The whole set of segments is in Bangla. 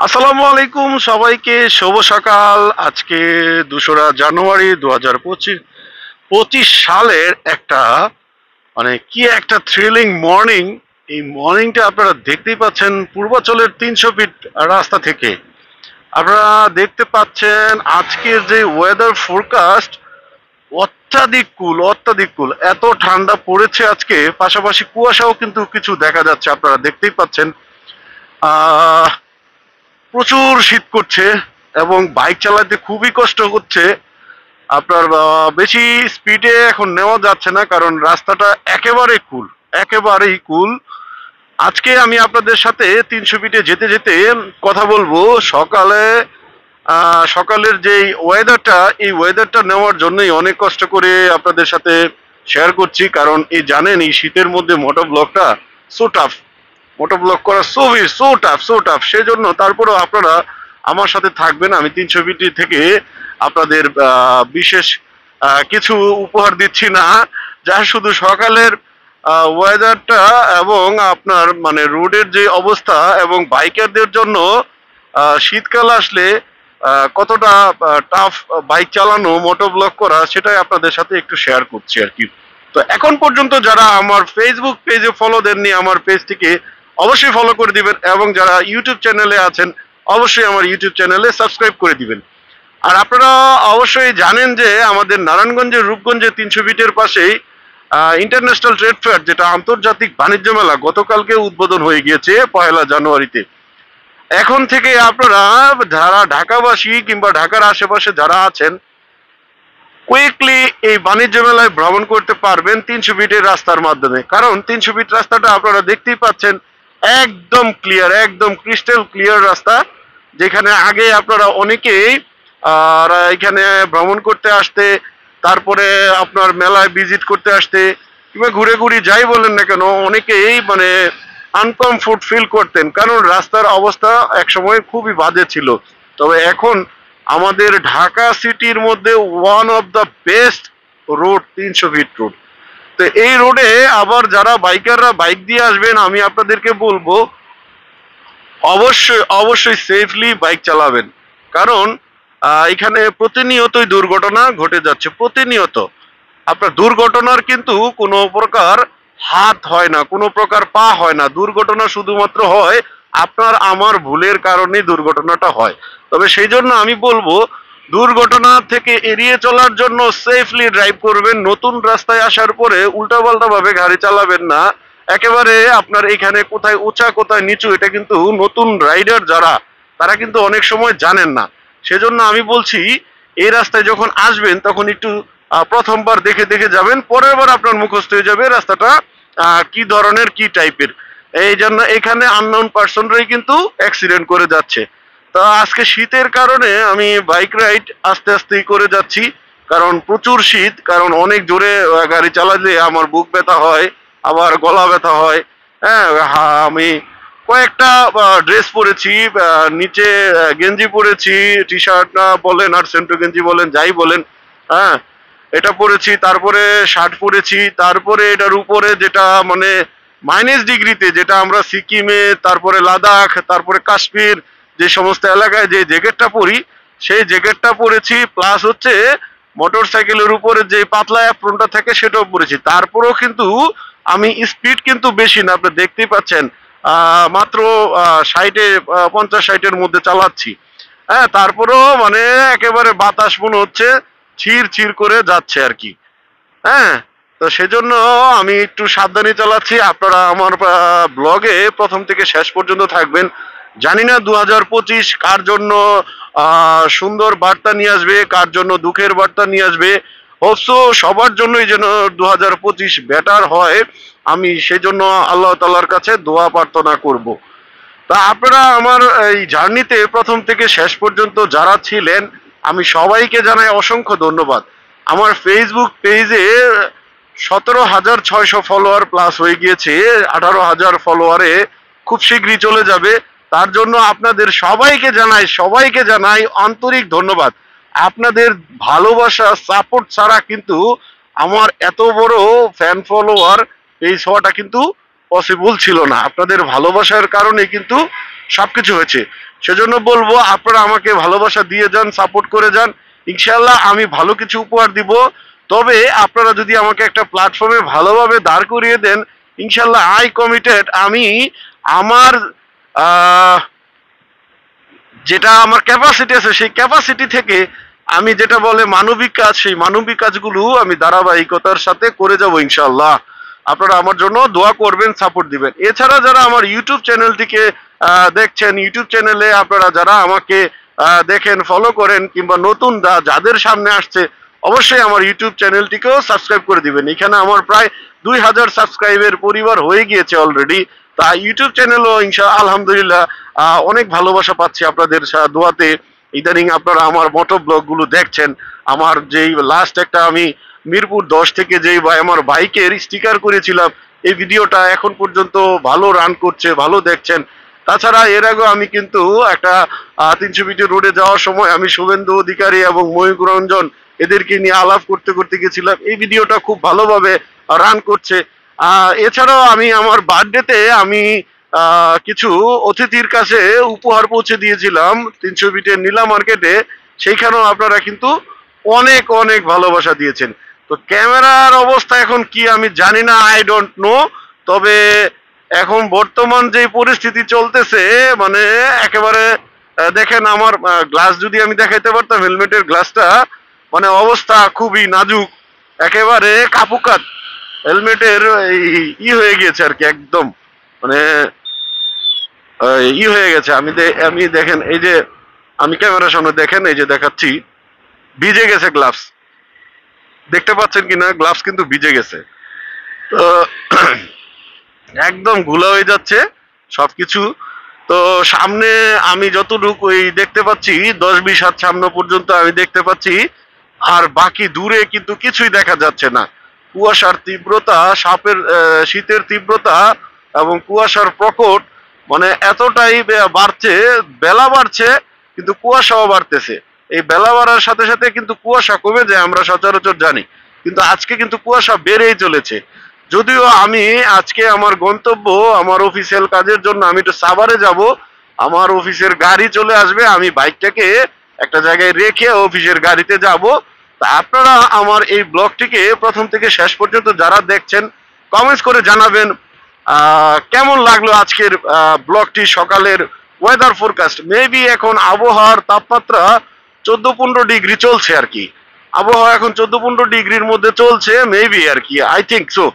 আসসালামু আলাইকুম সবাইকে, শুভ সকাল। আজকে 2রা জানুয়ারি 2025 সালের একটা কি একটা থ্রিলিং মর্নিং। এই মর্নিংটা আপনারা দেখতেই পাচ্ছেন পূর্বাচলের 300 ফিট রাস্তা থেকে। আপনারা দেখতে পাচ্ছেন আজকের যে ওয়েদার ফোরকাস্ট, অত্যাধিক কুল এত ঠান্ডা পড়েছে আজকে, পাশাপাশি কুয়াশাও কিন্তু কিছু দেখা যাচ্ছে, আপনারা দেখতেই পাচ্ছেন। আহ প্রচুর শীত করছে এবং বাইক চালাতে খুবই কষ্ট হচ্ছে। আপনার বেশি স্পিডে এখন নেওয়া যাচ্ছে না, কারণ রাস্তাটা একেবারেই কুল। আজকে আমি আপনাদের সাথে 300 ফিটে যেতে যেতে কথা বলবো সকালের যে ওয়েদারটা, এই ওয়েদারটা নেওয়ার জন্যই অনেক কষ্ট করে আপনাদের সাথে শেয়ার করছি। কারণ এই জানেন, এই শীতের মধ্যে মোটরব্লগটা সো টাফ, মোটরব্লগ করা সো টাফ। সেজন্য তারপরেও আপনারা আমার সাথে থাকবেন। আমি 300 ফিট থেকে আপনাদের বিশেষ কিছু উপহার দিচ্ছি না, যা শুধু সকালের ওয়েদারটা এবং আপনার রোডের যে অবস্থা এবং বাইকারদের জন্য শীতকাল আসলে কতটা টাফ বাইক চালানো, মোটর ব্লগ করা, সেটাই আপনাদের সাথে একটু শেয়ার করছি আর কি। তো এখন পর্যন্ত যারা আমার ফেসবুক পেজে ফলো দেননি, আমার পেজটিকে অবশ্যই ফলো করে দিবেন, এবং যারা ইউটিউব চ্যানেলে আছেন অবশ্যই আমার ইউটিউব চ্যানেলে সাবস্ক্রাইব করে দিবেন। আর আপনারা অবশ্যই জানেন যে আমাদের নারায়ণগঞ্জের রূপগঞ্জে 300 ফিটের পাশেই ইন্টারন্যাশনাল ট্রেড ফেয়ার, যেটা আন্তর্জাতিক বাণিজ্য মেলা, গতকালকে উদ্বোধন হয়ে গিয়েছে 1লা জানুয়ারিতে। এখন থেকে আপনারা যারা ঢাকাবাসী কিংবা ঢাকার আশেপাশে যারা আছেন, কুইকলি এই বাণিজ্য মেলায় ভ্রমণ করতে পারবেন 300 ফিটের রাস্তার মাধ্যমে। কারণ 300 ফিট রাস্তাটা আপনারা দেখতেই পাচ্ছেন, একদম ক্লিয়ার, একদম ক্রিস্টাল ক্লিয়ার রাস্তা। যেখানে আগে আপনারা অনেকেই এখানে ভ্রমণ করতে আসতে, তারপরে আপনার মেলায় ভিজিট করতে আসতে, কিংবা ঘুরে ঘুরে যাই বলেন না কেন, অনেকেই আনকমফোর্ট ফিল করতেন, কারণ রাস্তার অবস্থা একসময় খুবই বাজে ছিল। তবে এখন আমাদের ঢাকা সিটির মধ্যে one of the best road 300 fit road. তো এই রোডে আবার যারা বাইকাররা বাইক দিয়ে আসবেন, আমি আপনাদেরকে বলবো অবশ্যই সেফলি বাইক চালাবেন। কারণ এখানে প্রতিনিয়তই দুর্ঘটনা ঘটে যাচ্ছে, প্রতিনিয়ত। আপনার দুর্ঘটনার কিন্তু কোনো প্রকার হাত হয় না, কোনো প্রকার পা হয় না, দুর্ঘটনা শুধুমাত্র হয় আপনার আমার ভুলের কারণেই দুর্ঘটনাটা হয়। তবে সেই জন্য আমি বলবো, দুর্ঘটনা থেকে এড়িয়ে চলার জন্য সেফলি ড্রাইভ করবেন। নতুন রাস্তায় আসার পরে উল্টাপাল্টা ভাবে গাড়ি চালাবেন না। একেবারে আপনার এখানে কোথায় উঁচা কোথায় নিচু, এটা কিন্তু নতুন রাইডার যারা, তারা কিন্তু অনেক সময় জানেন না। সেজন্য আমি বলছি, এই রাস্তায় যখন আসবেন তখন একটু প্রথমবার দেখে দেখে যাবেন, পরের বার আপনার মুখস্থ হয়ে যাবে রাস্তাটা কি ধরনের কি টাইপের। এই জন্য এখানে আননোন পার্সনরাই কিন্তু অ্যাক্সিডেন্ট করে যাচ্ছে। তো আজকে শীতের কারণে আমি বাইক রাইড আস্তে আস্তেই করে যাচ্ছি, কারণ প্রচুর শীত। কারণ অনেক জোরে গাড়ি চালালে আমার বুক ব্যথা হয়, আবার গলা ব্যথা হয়। হ্যাঁ, আমি কয়েকটা ড্রেস পরেছি, নিচে গেঞ্জি পরেছি, টি শার্ট না বলেন আর সেন্টু গেঞ্জি বলেন, যাই বলেন, হ্যাঁ, এটা পরেছি, তারপরে শার্ট পরেছি, তারপরে এটার উপরে যেটা -ডিগ্রিতে, যেটা আমরা সিকিমে, তারপরে লাদাখ, তারপরে কাশ্মীর, যে সমস্ত এলাকায় যে জ্যাকেটটা পরি, সেই জ্যাকেটটা পরেছি, প্লাস হচ্ছে মোটর সাইকেলের উপরে যে পাতলা অ্যাপ্রনটা থাকে সেটাও পরেছি। তারপরেও কিন্তু আমি স্পিড কিন্তু বেশি না, আপনি দেখতেই পাচ্ছেন, মাত্র 50-60-এর মধ্যে চালাচ্ছি। হ্যাঁ, তারপরেও একেবারে বাতাস মনে হচ্ছে ছির ছির করে যাচ্ছে আর কি। হ্যাঁ, তো সেজন্য আমি একটু সাবধানে চালাচ্ছি। আপনারা আমার ব্লগে প্রথম থেকে শেষ পর্যন্ত থাকবেন। জানি না 2025 কার জন্য সুন্দর বার্তা নিয়ে আসবে, কার জন্য দুঃখের বার্তা নিয়ে আসবে। অবশ্য সবার জন্যই যেন 2025 বেটার হয়, আমি সেজন্য আল্লাহ তাআলার কাছে দোয়া প্রার্থনা করব। তা আপনারা আমার এই জার্নিতে প্রথম থেকে শেষ পর্যন্ত যারা ছিলেন, আমি সবাইকে জানাই অসংখ্য ধন্যবাদ। আমার ফেসবুক পেজে 17,600 ফলোয়ার প্লাস হয়ে গিয়েছে, 18,000 ফলোয়ারে খুব শীঘ্রই চলে যাবে। তার জন্য আপনাদের সবাইকে জানাই আন্তরিক ধন্যবাদ। আপনাদের ভালোবাসা সাপোর্ট ছাড়া কিন্তু আমার এত বড় ফ্যান ফলোয়ার পেজ হওয়াটা কিন্তু পসিবল ছিল না। আপনাদের ভালোবাসার কারণে কিন্তু সবকিছু হয়েছে। সেজন্য বলবো আপনারা আমাকে ভালোবাসা দিয়ে যান, সাপোর্ট করে যান, ইনশাল্লাহ আমি ভালো কিছু উপহার দিব। তবে আপনারা যদি আমাকে একটা প্ল্যাটফর্মে ভালোভাবে দাঁড় করিয়ে দেন, ইনশাল্লাহ আই কমিটেড, আমি আমার যেটা আমার ক্যাপাসিটি আছে সেই ক্যাপাসিটি থেকে আমি যেটা বলে মানবিক কাজ, সেই মানবিক কাজগুলো আমি ধারাবাহিকতার সাথে করে যাব ইনশাল্লাহ। আপনারা আমার জন্য দোয়া করবেন, সাপোর্ট দিবেন। এছাড়া যারা আমার ইউটিউব চ্যানেলটিকে দেখছেন, ইউটিউব চ্যানেলে আপনারা যারা আমাকে দেখেন, ফলো করেন, কিংবা নতুন যাদের সামনে আসছে, অবশ্যই আমার ইউটিউব চ্যানেলটিকেও সাবস্ক্রাইব করে দিবেন। এখানে আমার প্রায় 2000 সাবস্ক্রাইবের পরিবার হয়ে গিয়েছে অলরেডি। তা ইউটিউব চ্যানেলও আলহামদুলিল্লাহ অনেক ভালোবাসা পাচ্ছি আপনাদের দোয়াতে। ইদানিং আপনারা আমার মোটো ব্লগ গুলো দেখছেন। আমার যেই লাস্ট একটা আমি মিরপুর 10 থেকে যেই আমার বাইকের স্টিকার করেছিলাম, এই ভিডিওটা এখন পর্যন্ত ভালো রান করছে, ভালো দেখছেন। তাছাড়া এর আগেও আমি কিন্তু একটা 300 ফিটে রোডে যাওয়ার সময় আমি শুভেন্দু অধিকারী এবং ময়ূক রঞ্জন এদেরকে নিয়ে আলাপ করতে করতে গেছিলাম, এই ভিডিওটা খুব ভালোভাবে রান করছে। এছাড়াও আমি আমার বার্থডেতে আমি কিছু অতিথির কাছে উপহার পৌঁছে দিয়েছিলাম 300 ফিটের নীলা মার্কেটে, সেইখানেও আপনারা কিন্তু অনেক অনেক ভালোবাসা দিয়েছেন। তো ক্যামেরার অবস্থা এখন কি আমি জানি না, আই ডোন্ট নো। তবে এখন বর্তমান যে পরিস্থিতি চলতেছে, মানে একেবারে দেখেন আমার গ্লাস যদি আমি দেখাইতে পারতাম, হেলমেটের গ্লাসটা মানে অবস্থা খুবই নাজুক, একেবারে কাপুকাত। হেলমেটের হয়ে গিয়েছে আর কি, একদম মানে হয়ে গেছে। আমি দেখেন, এই যে আমি ক্যামেরার সামনে দেখেন, এই যে দেখাচ্ছি, ভিজে গেছে গ্লাভস, দেখতে পাচ্ছেন কিনা, গ্লাভস কিন্তু ভিজে গেছে। তো একদম ঘোলা হয়ে যাচ্ছে সবকিছু। তো সামনে আমি যতটুকু দেখতে পাচ্ছি 10-20 হাত সামনে পর্যন্ত আমি দেখতে পাচ্ছি, আর বাকি দূরে কিন্তু কিছুই দেখা যাচ্ছে না। কুয়াশার তীব্রতা, শীতের তীব্রতা এবং কুয়াশার প্রকট মানে এতটাই বাড়ছে, বেলা বাড়ছে কিন্তু কুয়াশাও বাড়তেছে। এই বেলা বাড়ার সাথে সাথে কিন্তু কুয়াশা কমে যায়, আমরা সচরাচর জানি, কিন্তু আজকে কিন্তু কুয়াশা বেড়েই চলেছে। যদিও আমি আজকে আমার গন্তব্য, আমার অফিসিয়াল কাজের জন্য আমি একটু সাভারে যাব, আমার অফিসের গাড়ি চলে আসবে, আমি বাইকটাকে একটা জায়গায় রেখে অফিসের গাড়িতে যাব। তা আপনারা আমার এই ব্লগটিকে প্রথম থেকে শেষ পর্যন্ত যারা দেখছেন, কমেন্টস করে জানাবেন কেমন লাগলো আজকের ব্লগটি। সকালের ওয়েদার ফোরকাস্ট, মেবি এখন আবহাওয়ার তাপমাত্রা 14-15 ডিগ্রি চলছে আর কি। আবহাওয়া এখন 14-15 ডিগ্রির মধ্যে চলছে মেবি আর কি, আই থিঙ্ক সো।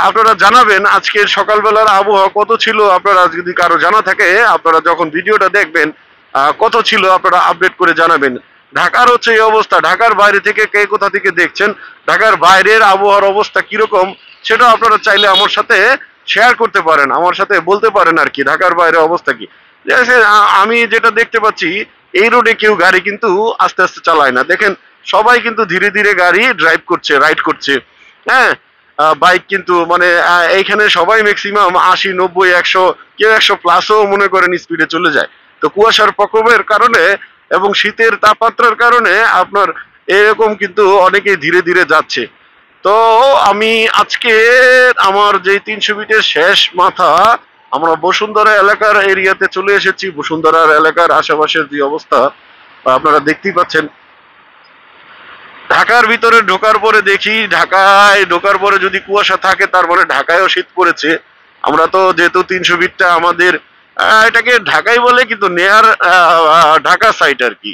আপনারা জানাবেন আজকের সকালবেলার আবহাওয়া কত ছিল, আপনারা যদি কারো জানা থাকে, আপনারা যখন ভিডিওটা দেখবেন কত ছিল আপনারা আপডেট করে জানাবেন। ঢাকার হচ্ছে এই অবস্থা। ঢাকার বাইরে থেকে কে কোথা থেকে দেখছেন, ঢাকার বাইরের আবহাওয়ার অবস্থা কিরকম, সেটা আপনারা চাইলে আমার সাথে শেয়ার করতে পারেন, আমার সাথে বলতে পারেন আর কি, ঢাকার বাইরের অবস্থা কি। আমি যেটা দেখতে পাচ্ছি, এই রোডে কেউ গাড়ি কিন্তু আস্তে আস্তে চালায় না, দেখেন সবাই কিন্তু ধীরে ধীরে গাড়ি ড্রাইভ করছে, রাইড করছে। হ্যাঁ, বাইক কিন্তু মানে এইখানে সবাই ম্যাক্সিমাম 80-90-100, কেউ 100+ মনে করেন স্পিডে চলে যায়। তো কুয়াশার প্রকোপের কারণে এবং শীতের তাপমাত্রার কারণে আপনার এরকম কিন্তু অনেকেই ধীরে ধীরে যাচ্ছে। তো আমি আজকে আমার যে 300 ফিটের শেষ মাথা, আমরা বসুন্ধরা এলাকার এরিয়াতে চলে এসেছি। বসুন্ধরার এলাকার আশেপাশের যে অবস্থা আপনারা দেখতেই পাচ্ছেন। ঢাকার ভিতরে ঢোকার পরে দেখি, ঢাকায় ঢোকার পরে যদি কুয়াশা থাকে তার মানে ঢাকায়ও শীত পড়েছে। আমরা তো যেহেতু 300 ফিটটা আমাদের এটাকে ঢাকাই বলে, কিন্তু নেয়ার ঢাকা সাইড আর কি,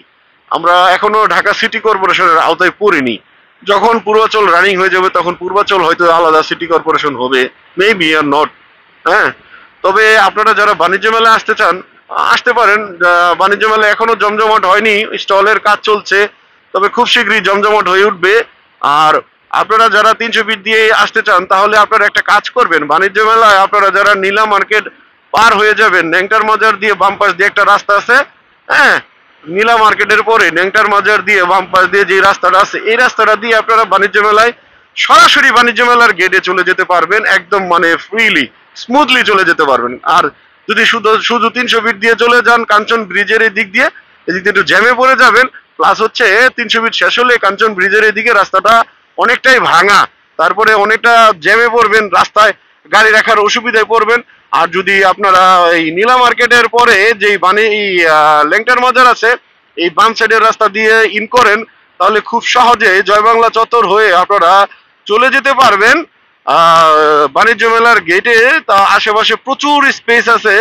আমরা এখনো ঢাকা সিটি কর্পোরেশনের আওতায় পড়িনি। যখন পূর্বাচল রানিং হয়ে যাবে তখন পূর্বাচল হয়তো আলাদা সিটি কর্পোরেশন হবে, মেবি আর নট। হ্যাঁ, তবে আপনারা যারা বাণিজ্য মেলায় আসতে চান আসতে পারেন। বাণিজ্য মেলা এখনো জমজমাট হয়নি, স্টলের কাজ চলছে, তবে খুব শীঘ্রই জমজমাট হয়ে উঠবে। আর আপনারা যারা 300 ফিট দিয়ে আসতে চান তাহলে আপনারা একটা কাজ করবেন, বাণিজ্য মেলায় আপনারা যারা নীলা মার্কেট পার হয়ে যাবেন, ন্যাংটার মাজার দিয়ে বাম পাশ দিয়ে একটা রাস্তা আছে, হ্যাঁ, নীলা মার্কেটের পরে ন্যাংটার মাজার দিয়ে বাম পাশ দিয়ে যে রাস্তাটা আছে, এই রাস্তাটা দিয়ে আপনারা বাণিজ্য মেলায় সরাসরি বাণিজ্য মেলার গেটে চলে যেতে পারবেন, একদম মানে ফ্রিলি স্মুথলি চলে যেতে পারবেন। আর যদি শুধু শুধু 300 ফিট দিয়ে চলে যান কাঞ্চন ব্রিজের এই দিক দিয়ে, এদিক দিয়ে একটু জ্যামে পড়ে যাবেন। প্লাস হচ্ছে 300 ফিট শেষ হলে কাঞ্চন ব্রিজের এদিকে রাস্তাটা অনেকটাই ভাঙা, তারপরে অনেকটা জ্যামে পড়বেন, রাস্তায় গাড়ি রাখার অসুবিধায় পড়বেন। আর যদি আপনারা এই নীলা মার্কেটের পরে যেই বানি লেংটার মাজার আছে, এই বাম সাইডের রাস্তা দিয়ে ইন করেন, তাহলে খুব সহজে জয়বাংলা চত্বর হয়ে আপনারা চলে যেতে পারবেন বাণিজ্য মেলার গেটে। তা আশেপাশে প্রচুর স্পেস আছে,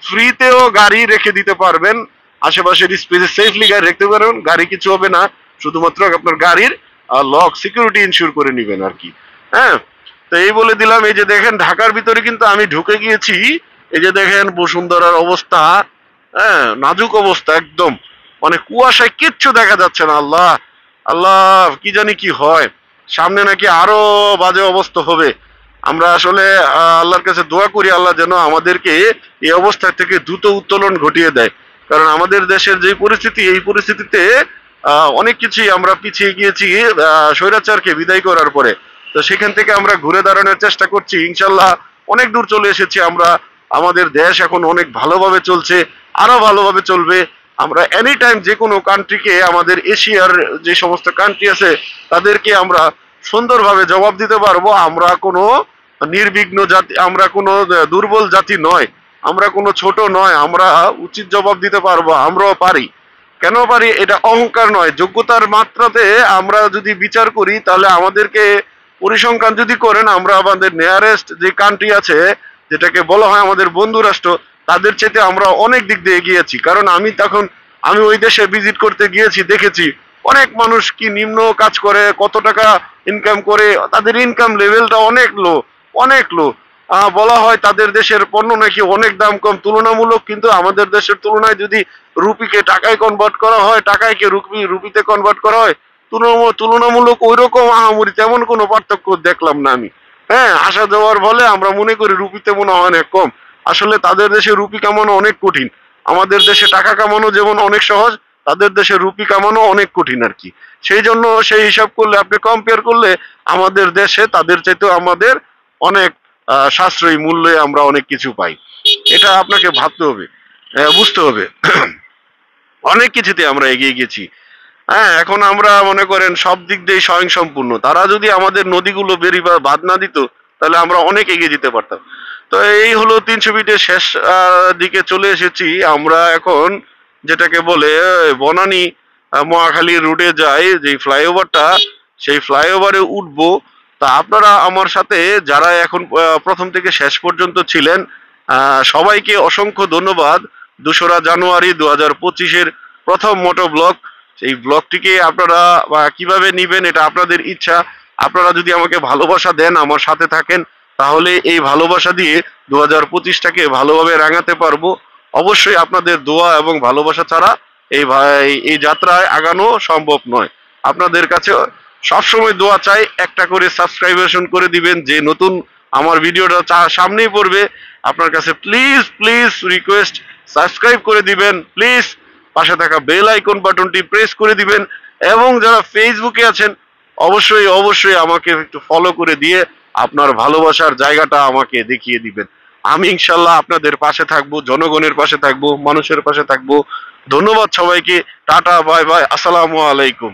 ফ্রিতেও গাড়ি রেখে দিতে পারবেন, আশেপাশের স্পেসে সেফলি গাড়ি রাখতে পারবেন, গাড়ি কিছু হবে না, শুধুমাত্র আপনার গাড়ির লক সিকিউরিটি ইনশিওর করে নেবেন আর কি। হ্যাঁ, তো এই বলে দিলাম। এই যে দেখেন ঢাকার ভিতরে কিন্তু আমি ঢুকে গিয়েছি। এই যে দেখেন বসুন্ধরার অবস্থা, হ্যাঁ নাজুক অবস্থা একদম, মানে কুয়াশায় কিচ্ছু দেখা যাচ্ছে না। আল্লাহ আল্লাহ, কি জানি কি হয়, সামনে নাকি আরো বাজে অবস্থা হবে। আমরা আসলে আল্লাহর কাছে দোয়া করি আল্লাহ যেন আমাদেরকে এই অবস্থা থেকে দ্রুত উত্তোলন ঘটিয়ে দেয়। কারণ আমাদের দেশের যে পরিস্থিতি, এই পরিস্থিতিতে অনেক কিছুই আমরা পিছিয়ে গিয়েছি স্বৈরাচারকে বিদায় করার পরে। তো সেখান থেকে আমরা ঘুরে দাঁড়ানোর চেষ্টা করছি, ইনশাল্লাহ অনেক দূর চলে এসেছি আমরা। আমাদের দেশ এখন অনেক ভালোভাবে চলছে, আরো ভালোভাবে চলবে। আমরা এনি টাইম যে কোনো কান্ট্রিকে, আমাদের এশিয়ার যে সমস্ত কান্ট্রি আছে তাদেরকে আমরা সুন্দরভাবে জবাব দিতে পারবো। আমরা কোনো নির্বিঘ্ন জাতি, আমরা কোনো দুর্বল জাতি নয়, আমরা কোনো ছোট নয়, আমরা উচিত জবাব দিতে পারবো, আমরাও পারি। কেন পারি? এটা অহংকার নয়, যোগ্যতার মাত্রাতে আমরা যদি বিচার করি, তাহলে আমাদেরকে পরিসংখ্যান যদি করেন, আমরা আমাদের নিয়ারেস্ট যে কান্ট্রি আছে, যেটাকে বলা হয় আমাদের বন্ধু রাষ্ট্র, তাদের চাইতে আমরা অনেক দিক দিয়ে এগিয়েছি। কারণ আমি ওই দেশে ভিজিট করতে গিয়েছি, দেখেছি অনেক মানুষ কি নিম্ন কাজ করে, কত টাকা ইনকাম করে, তাদের ইনকাম লেভেলটা অনেক লো, অনেক লো। বলা হয় তাদের দেশের পণ্য নাকি অনেক দাম কম তুলনামূলক, কিন্তু আমাদের দেশের তুলনায় যদি রুপিকে টাকায় কনভার্ট করা হয়, টাকায়কে রুপিতে কনভার্ট করা হয়, তুলনামূলক ওই রকম আহামরি তেমন কোনো পার্থক্য দেখলাম না আমি। হ্যাঁ, আসা যাওয়ার ফলে আমরা মনে করি রুপিতে মনে হয় অনেক কম, আসলে তাদের দেশে রুপি কামানো অনেক কঠিন। আমাদের দেশে টাকা কামানো যেমন অনেক সহজ, তাদের দেশে রুপি কামানো অনেক কঠিন আর কি। সেই জন্য সেই হিসাব করলে, আপনি কম্পেয়ার করলে আমাদের দেশে তাদের চাইতেও আমাদের অনেক সাশ্রয়ী মূল্যে আমরা অনেক কিছু পাই। এটা আপনাকে ভাবতে হবে, বুঝতে হবে। অনেক কিছুতে আমরা এগিয়ে গেছি। হ্যাঁ, এখন আমরা মনে করেন সব দিক দিয়ে স্বয়ংসম্পূর্ণ। তারা যদি আমাদের নদীগুলো বেরি বা বাঁধ না দিত, তাহলে আমরা অনেক এগিয়ে যেতে পারতাম। তো এই হলো 300 ফিটের শেষ দিকে চলে এসেছি আমরা এখন, যেটাকে বলে বনানী মহাখালী রুটে যাই যে ফ্লাইওভারটা, সেই ফ্লাইওভারে উঠবো। তা আপনারা আমার সাথে যারা এখন প্রথম থেকে শেষ পর্যন্ত ছিলেন, সবাইকে অসংখ্য ধন্যবাদ। 2রা জানুয়ারি 2025-এর প্রথম মোটো ব্লগ। এই ব্লগটিকে আপনারা কিভাবে নিবেন এটা আপনাদের ইচ্ছা। আপনারা যদি আমাকে ভালোবাসা দেন, আমার সাথে থাকেন, তাহলে এই ভালোবাসা দিয়ে 2025টাকে ভালোভাবে রাঙাতে পারবো। অবশ্যই আপনাদের দোয়া এবং ভালোবাসা ছাড়া এই যাত্রায় আগানো সম্ভব নয়। আপনাদের কাছে সবসময় দোয়া চাই, একটা করে সাবস্ক্রাইবেশন করে দিবেন। যে নতুন আমার ভিডিওটা সামনেই পড়বে, আপনার কাছে প্লিজ প্লিজ রিকোয়েস্ট, সাবস্ক্রাইব করে দিবেন প্লিজ, পাশে থাকা বেল আইকন বাটনটি প্রেস করে দিবেন। এবং যারা ফেসবুকে আছেন, অবশ্যই অবশ্যই আমাকে একটু ফলো করে দিয়ে আপনার ভালোবাসার জায়গাটা আমাকে দেখিয়ে দিবেন। আমি ইনশাল্লাহ আপনাদের পাশে থাকবো, জনগণের পাশে থাকবো, মানুষের পাশে থাকবো। ধন্যবাদ সবাইকে, টাটা, বাই বাই, আসসালামু আলাইকুম।